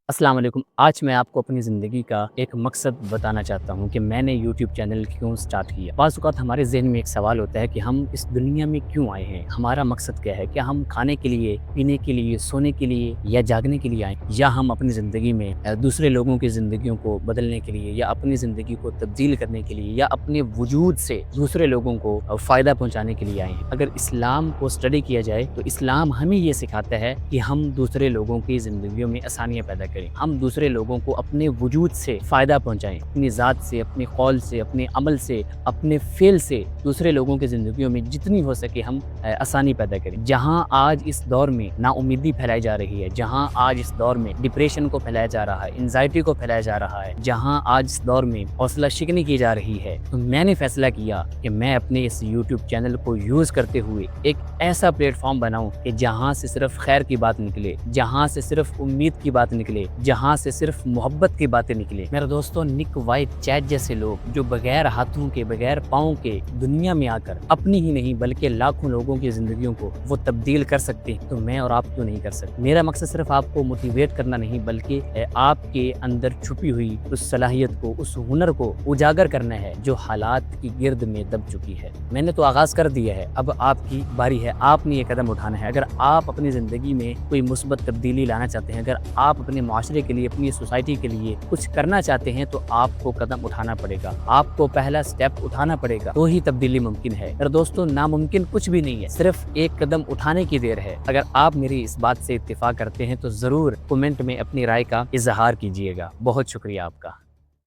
अस्सलाम वालेकुम। आज मैं आपको अपनी ज़िंदगी का एक मकसद बताना चाहता हूँ कि मैंने यूट्यूब चैनल क्यों स्टार्ट किया। बाज़ औक़ात हमारे ज़हन में एक सवाल होता है कि हम इस दुनिया में क्यों आए हैं? हमारा मकसद क्या है? क्या हम खाने के लिए, पीने के लिए, सोने के लिए या जागने के लिए आए हैं? या हम अपनी ज़िंदगी में दूसरे लोगों की ज़िंदगियों को बदलने के लिए या अपनी ज़िंदगी को तब्दील करने के लिए या अपने वजूद से दूसरे लोगों को फ़ायदा पहुँचाने के लिए आए हैं? अगर इस्लाम को स्टडी किया जाए तो इस्लाम हमें ये सिखाता है कि हम दूसरे लोगों की ज़िंदगियों में आसानियाँ पैदा करें। हम दूसरे लोगों को अपने वजूद से फ़ायदा पहुँचाएँ, अपनी ज़ात से, अपने कौल से, अपने अमल से, अपने फ़ेल से दूसरे लोगों की ज़िंदगियों में जितनी हो सके हम आसानी पैदा करें। जहाँ आज इस दौर में नाउम्मीदी फैलाई जा रही है, जहाँ आज इस दौर में डिप्रेशन को फैलाया जा रहा है, एंग्ज़ायटी को फैलाया जा रहा है, जहाँ आज इस दौर में हौसला शिकनी की जा रही है, तो मैंने फ़ैसला किया कि मैं अपने इस यूट्यूब चैनल को यूज़ करते हुए एक ऐसा प्लेटफ़ॉर्म बनाऊँ कि जहाँ से सिर्फ़ खैर की बात निकले, जहाँ से सिर्फ़ उम्मीद की बात निकले, जहाँ से सिर्फ मोहब्बत की बातें निकले। मेरे दोस्तों, निक वाइट, चैट जैसे लोग जो बगैर हाथों के, बगैर पाँव के दुनिया में आकर अपनी ही नहीं बल्कि लाखों लोगों की ज़िंदगियों को वो तब्दील कर सकते हैं, तो मैं और आप क्यों नहीं कर सकते? मेरा मकसद सिर्फ आपको मोटिवेट करना नहीं बल्कि आपके अंदर छुपी हुई उस सलाहियत को, उस हुनर को उजागर करना है जो हालात की गिर्द में दब चुकी है। मैंने तो आगाज़ कर दिया है, अब आपकी बारी है, आपने ये कदम उठाना है। अगर आप अपनी ज़िंदगी में कोई मुस्बत तब्दीली लाना चाहते हैं, अगर आप अपने माशरे के लिए, अपनी सोसाइटी के लिए कुछ करना चाहते हैं, तो आपको कदम उठाना पड़ेगा। आपको पहला स्टेप उठाना पड़ेगा, तो ही तब्दीली मुमकिन है। मेरे दोस्तों, नामुमकिन कुछ भी नहीं है, सिर्फ एक कदम उठाने की देर है। अगर आप मेरी इस बात से इत्तेफाक करते हैं तो ज़रूर कमेंट में अपनी राय का इज़हार कीजिएगा। बहुत शुक्रिया आपका।